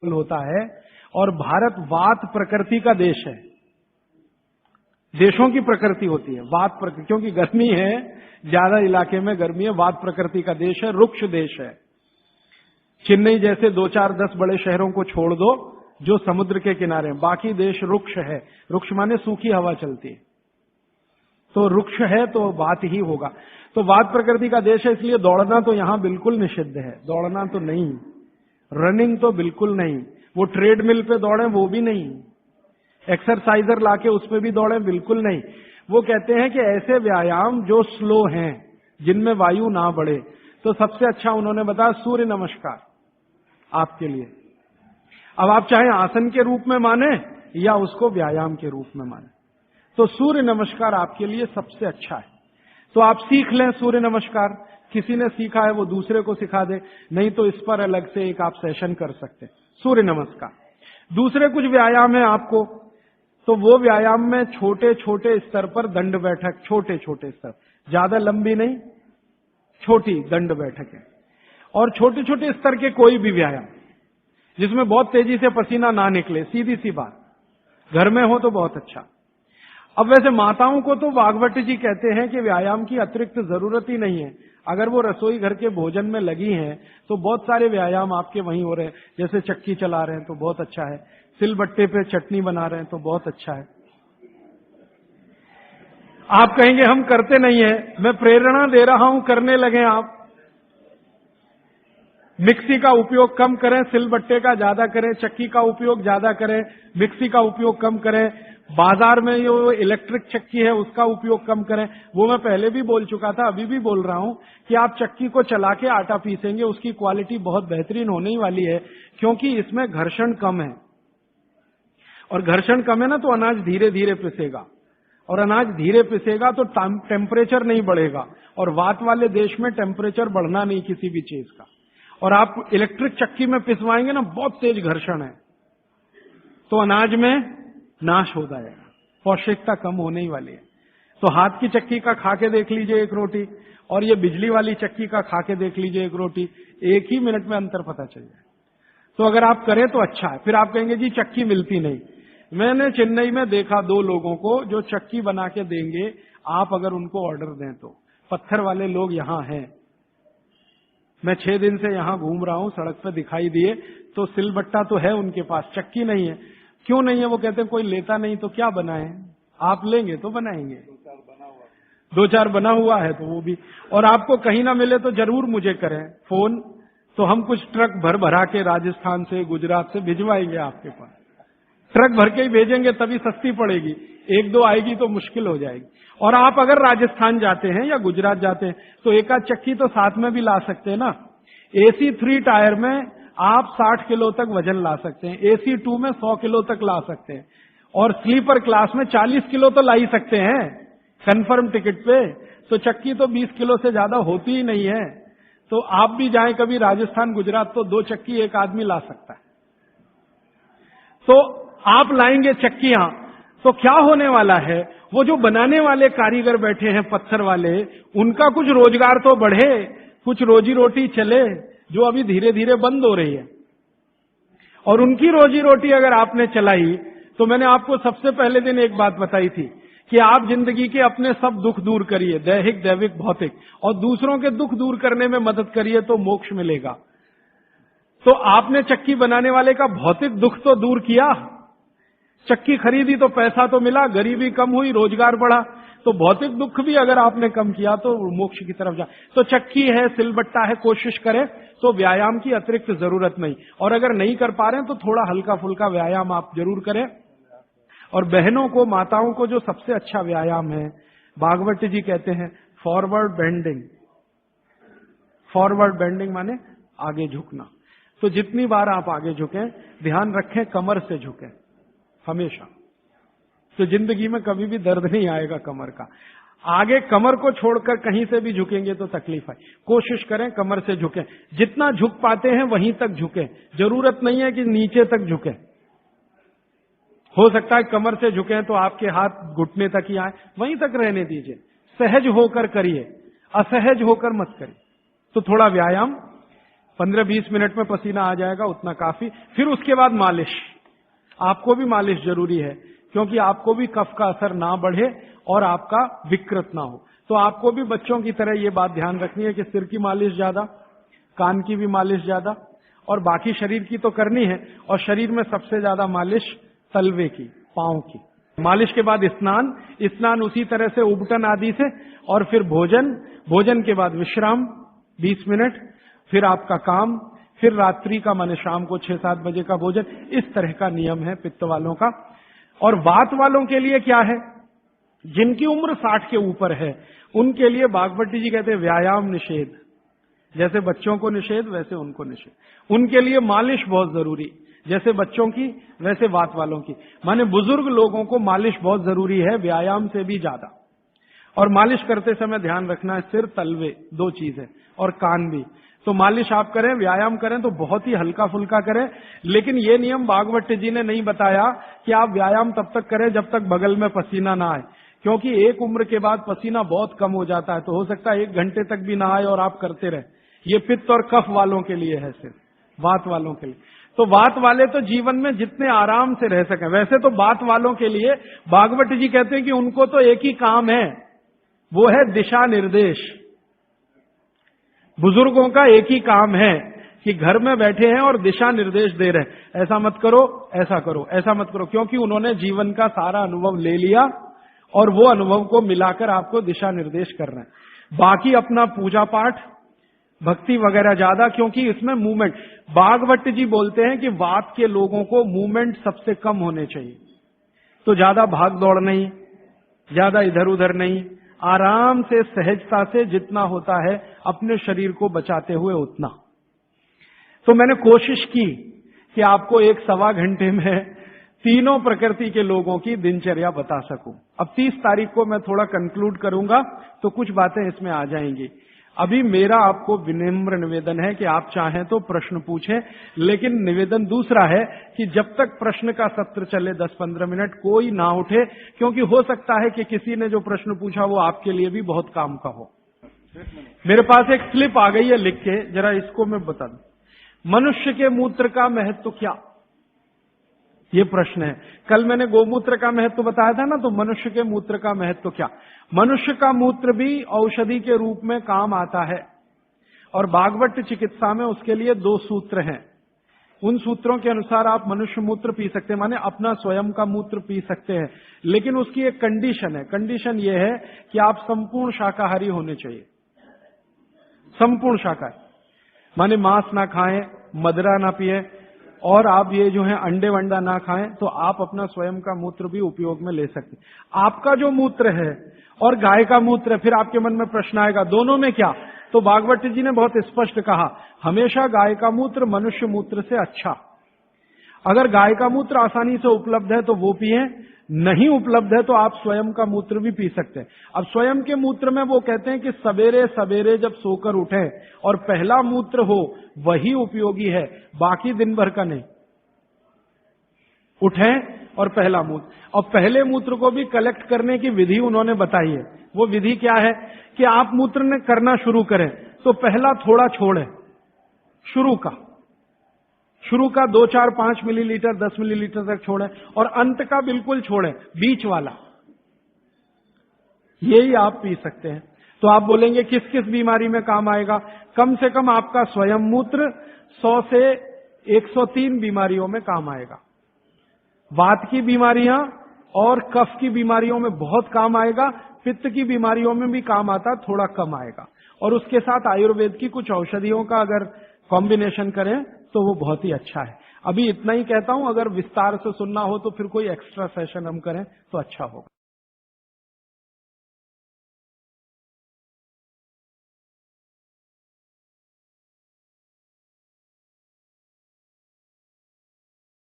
होता है। और भारत वात प्रकृति का देश है, देशों की प्रकृति होती है वात प्रकृति, क्योंकि गर्मी है, ज्यादा इलाके में गर्मी है, वात प्रकृति का देश है, रुक्ष देश है। चेन्नई जैसे 2-4-10 बड़े शहरों को छोड़ दो जो समुद्र के किनारे हैं, बाकी देश रुक्ष है। रुक्ष माने सूखी हवा चलती है, तो रुक्ष है तो वात ही होगा। तो वात प्रकृति का देश है, इसलिए दौड़ना तो यहां बिल्कुल निषिद्ध है, दौड़ना तो नहीं, रनिंग तो बिल्कुल नहीं, वो ट्रेडमिल पे दौड़े वो भी नहीं, एक्सरसाइजर लाके उस पे भी दौड़े बिल्कुल नहीं। वो कहते हैं कि ऐसे व्यायाम जो स्लो हैं, जिनमें वायु ना बढ़े, तो सबसे अच्छा उन्होंने बताया सूर्य नमस्कार आपके लिए। अब आप चाहे आसन के रूप में माने या उसको व्यायाम के रूप में माने, तो सूर्य नमस्कार आपके लिए सबसे अच्छा है। तो आप सीख लें सूर्य नमस्कार, किसी ने सीखा है वो दूसरे को सिखा दे, नहीं तो इस पर अलग से एक आप सेशन कर सकते हैं सूर्य नमस्कार। दूसरे कुछ व्यायाम है आपको, तो वो व्यायाम में छोटे छोटे स्तर पर दंड बैठक, छोटे छोटे स्तर, ज्यादा लंबी नहीं, छोटी दंड बैठक है। और छोटे छोटे स्तर के कोई भी व्यायाम जिसमें बहुत तेजी से पसीना ना निकले, सीधी सी बात, घर में हो तो बहुत अच्छा। अब वैसे माताओं को तो वागवट जी कहते हैं कि व्यायाम की अतिरिक्त जरूरत ही नहीं है, अगर वो रसोई घर के भोजन में लगी हैं तो बहुत सारे व्यायाम आपके वहीं हो रहे हैं। जैसे चक्की चला रहे हैं तो बहुत अच्छा है, सिलबट्टे पे चटनी बना रहे हैं तो बहुत अच्छा है। आप कहेंगे हम करते नहीं है, मैं प्रेरणा दे रहा हूं, करने लगे आप। मिक्सी का उपयोग कम करें, सिलबट्टे का ज्यादा करें, चक्की का उपयोग ज्यादा करें, मिक्सी का उपयोग कम करें, बाजार में जो इलेक्ट्रिक चक्की है उसका उपयोग कम करें। वो मैं पहले भी बोल चुका था, अभी भी बोल रहा हूं कि आप चक्की को चला के आटा पीसेंगे, उसकी क्वालिटी बहुत बेहतरीन होने ही वाली है, क्योंकि इसमें घर्षण कम है। और घर्षण कम है ना, तो अनाज धीरे धीरे पिसेगा, और अनाज धीरे पिसेगा तो टेम्परेचर नहीं बढ़ेगा, और वात वाले देश में टेम्परेचर बढ़ना नहीं किसी भी चीज का। और आप इलेक्ट्रिक चक्की में पिसवाएंगे ना, बहुत तेज घर्षण है, तो अनाज में नाश हो जाएगा, पौष्टिकता कम होने ही वाली है। तो हाथ की चक्की का खा के देख लीजिए एक रोटी, और ये बिजली वाली चक्की का खा के देख लीजिए एक रोटी, एक ही मिनट में अंतर पता चल जाए। तो अगर आप करें तो अच्छा है। फिर आप कहेंगे जी चक्की मिलती नहीं। मैंने चेन्नई में देखा 2 लोगों को जो चक्की बना के देंगे, आप अगर उनको ऑर्डर दें तो। पत्थर वाले लोग यहां हैं, मैं 6 दिन से यहां घूम रहा हूं, सड़क पर दिखाई दिए, तो सिलबट्टा तो है उनके पास, चक्की नहीं है। क्यों नहीं है? वो कहते हैं कोई लेता नहीं तो क्या बनाएं, आप लेंगे तो बनाएंगे। 2-4 बना हुआ है तो वो भी, और आपको कहीं ना मिले तो जरूर मुझे करें फोन, तो हम कुछ ट्रक भर भरा के राजस्थान से, गुजरात से भिजवाएंगे आपके पास। ट्रक भर के ही भेजेंगे तभी सस्ती पड़ेगी, 1-2 आएगी तो मुश्किल हो जाएगी। और आप अगर राजस्थान जाते हैं या गुजरात जाते हैं तो एक आध चक्की तो साथ में भी ला सकते हैं ना। AC 3 टायर में आप 60 किलो तक वजन ला सकते हैं, AC 2 में 100 किलो तक ला सकते हैं, और स्लीपर क्लास में 40 किलो तो ला ही सकते हैं कंफर्म टिकट पे। तो चक्की तो 20 किलो से ज्यादा होती ही नहीं है। तो आप भी जाएं कभी राजस्थान गुजरात तो 2 चक्की एक आदमी ला सकता है। तो आप लाएंगे चक्कियां तो क्या होने वाला है, वो जो बनाने वाले कारीगर बैठे हैं पत्थर वाले, उनका कुछ रोजगार तो बढ़े, कुछ रोजी रोटी चले, जो अभी धीरे धीरे बंद हो रही है। और उनकी रोजी रोटी अगर आपने चलाई, तो मैंने आपको सबसे पहले दिन एक बात बताई थी कि आप जिंदगी के अपने सब दुख दूर करिए, दैहिक दैविक भौतिक, और दूसरों के दुख दूर करने में मदद करिए तो मोक्ष मिलेगा। तो आपने चक्की बनाने वाले का भौतिक दुख तो दूर किया, चक्की खरीदी तो पैसा तो मिला, गरीबी कम हुई, रोजगार बढ़ा, तो भौतिक दुख भी अगर आपने कम किया तो मोक्ष की तरफ जा। तो चक्की है, सिलबट्टा है, कोशिश करें तो व्यायाम की अतिरिक्त जरूरत नहीं। और अगर नहीं कर पा रहे हैं तो थोड़ा हल्का फुल्का व्यायाम आप जरूर करें। और बहनों को, माताओं को जो सबसे अच्छा व्यायाम है, भागवत जी कहते हैं फॉरवर्ड बेंडिंग। फॉरवर्ड बेंडिंग माने आगे झुकना। तो जितनी बार आप आगे झुकें, ध्यान रखें कमर से झुकें हमेशा, तो जिंदगी में कभी भी दर्द नहीं आएगा कमर का। आगे कमर को छोड़कर कहीं से भी झुकेंगे तो तकलीफ है। कोशिश करें कमर से झुकें, जितना झुक पाते हैं वहीं तक झुकें, जरूरत नहीं है कि नीचे तक झुकें। हो सकता है कमर से झुकें तो आपके हाथ घुटने तक ही आए, वहीं तक रहने दीजिए, सहज होकर करिए, असहज होकर मत करिए। तो थोड़ा व्यायाम 15-20 मिनट में पसीना आ जाएगा, उतना काफी। फिर उसके बाद मालिश, आपको भी मालिश जरूरी है, क्योंकि आपको भी कफ का असर ना बढ़े और आपका विकृत ना हो। तो आपको भी बच्चों की तरह ये बात ध्यान रखनी है कि सिर की मालिश ज्यादा, कान की भी मालिश ज्यादा, और बाकी शरीर की तो करनी है। और शरीर में सबसे ज्यादा मालिश तलवे की, पांव की। मालिश के बाद स्नान, स्नान उसी तरह से उबटन आदि से, और फिर भोजन, भोजन के बाद विश्राम 20 मिनट, फिर आपका काम, फिर रात्रि का माने शाम को 6-7 बजे का भोजन। इस तरह का नियम है पित्त वालों का। और वात वालों के लिए क्या है? जिनकी उम्र 60 के ऊपर है उनके लिए बागवती जी कहते हैं व्यायाम निषेध। जैसे बच्चों को निषेध वैसे उनको निषेध। उनके लिए मालिश बहुत जरूरी, जैसे बच्चों की वैसे वात वालों की। माने बुजुर्ग लोगों को मालिश बहुत जरूरी है, व्यायाम से भी ज्यादा। और मालिश करते समय ध्यान रखना है सिर तलवे 2 चीज है, और कान भी। तो मालिश आप करें, व्यायाम करें तो बहुत ही हल्का फुल्का करें। लेकिन ये नियम भागवत जी ने नहीं बताया कि आप व्यायाम तब तक करें जब तक बगल में पसीना ना आए, क्योंकि एक उम्र के बाद पसीना बहुत कम हो जाता है। तो हो सकता है 1 घंटे तक भी ना आए और आप करते रहे। ये पित्त और कफ वालों के लिए है, सिर्फ वात वालों के लिए। तो वात वाले तो जीवन में जितने आराम से रह सकें। वैसे तो वात वालों के लिए भागवत जी कहते हैं कि उनको तो एक ही काम है, वो है दिशा निर्देश। बुजुर्गों का एक ही काम है कि घर में बैठे हैं और दिशा निर्देश दे रहे हैं, ऐसा मत करो, ऐसा करो, ऐसा मत करो, क्योंकि उन्होंने जीवन का सारा अनुभव ले लिया और वो अनुभव को मिलाकर आपको दिशा निर्देश कर रहे हैं। बाकी अपना पूजा पाठ, भक्ति वगैरह ज्यादा, क्योंकि इसमें मूवमेंट, भागवत जी बोलते हैं कि वात के लोगों को मूवमेंट सबसे कम होने चाहिए। तो ज्यादा भाग दौड़ नहीं, ज्यादा इधर उधर नहीं, आराम से सहजता से जितना होता है अपने शरीर को बचाते हुए उतना। तो मैंने कोशिश की कि आपको 1-1.25 घंटे में तीनों प्रकृति के लोगों की दिनचर्या बता सकूं। अब 30 तारीख को मैं थोड़ा कंक्लूड करूंगा तो कुछ बातें इसमें आ जाएंगी। अभी मेरा आपको विनम्र निवेदन है कि आप चाहें तो प्रश्न पूछें, लेकिन निवेदन दूसरा है कि जब तक प्रश्न का सत्र चले 10-15 मिनट कोई ना उठे, क्योंकि हो सकता है कि किसी ने जो प्रश्न पूछा वो आपके लिए भी बहुत काम का हो। मेरे पास एक स्लिप आ गई है लिख के, जरा इसको मैं बता दूं। मनुष्य के मूत्र का महत्व क्या? ये प्रश्न है। कल मैंने गोमूत्र का महत्व बताया था ना, तो मनुष्य के मूत्र का महत्व क्या? मनुष्य का मूत्र भी औषधि के रूप में काम आता है, और भागवत चिकित्सा में उसके लिए 2 सूत्र हैं। उन सूत्रों के अनुसार आप मनुष्य मूत्र पी सकते हैं, माने अपना स्वयं का मूत्र पी सकते हैं। लेकिन उसकी एक कंडीशन है। कंडीशन यह है कि आप संपूर्ण शाकाहारी होने चाहिए। संपूर्ण शाकाहारी माने मांस ना खाएं, मदिरा ना पिए, और आप ये जो है अंडे वंडा ना खाएं, तो आप अपना स्वयं का मूत्र भी उपयोग में ले सकते हैं। आपका जो मूत्र है और गाय का मूत्र है, फिर आपके मन में प्रश्न आएगा दोनों में क्या? तो भागवत जी ने बहुत स्पष्ट कहा, हमेशा गाय का मूत्र मनुष्य मूत्र से अच्छा। अगर गाय का मूत्र आसानी से उपलब्ध है तो वो पिए, नहीं उपलब्ध है तो आप स्वयं का मूत्र भी पी सकते हैं। अब स्वयं के मूत्र में वो कहते हैं कि सवेरे सवेरे जब सोकर उठें और पहला मूत्र हो वही उपयोगी है, बाकी दिन भर का नहीं। उठें और पहला मूत्र, और पहले मूत्र को भी कलेक्ट करने की विधि उन्होंने बताई है। वो विधि क्या है कि आप मूत्र करना शुरू करें तो पहला थोड़ा छोड़ें, शुरू का 2, 4, 5 मिलीलीटर, 10 मिलीलीटर तक छोड़ें, और अंत का बिल्कुल छोड़ें, बीच वाला यही आप पी सकते हैं। तो आप बोलेंगे किस किस बीमारी में काम आएगा? कम से कम आपका स्वयं मूत्र 100 से 103 बीमारियों में काम आएगा। वात की बीमारियां और कफ की बीमारियों में बहुत काम आएगा, पित्त की बीमारियों में भी काम आता, थोड़ा कम आएगा। और उसके साथ आयुर्वेद की कुछ औषधियों का अगर कॉम्बिनेशन करें तो वो बहुत ही अच्छा है। अभी इतना ही कहता हूं, अगर विस्तार से सुनना हो तो फिर कोई एक्स्ट्रा सेशन हम करें तो अच्छा होगा।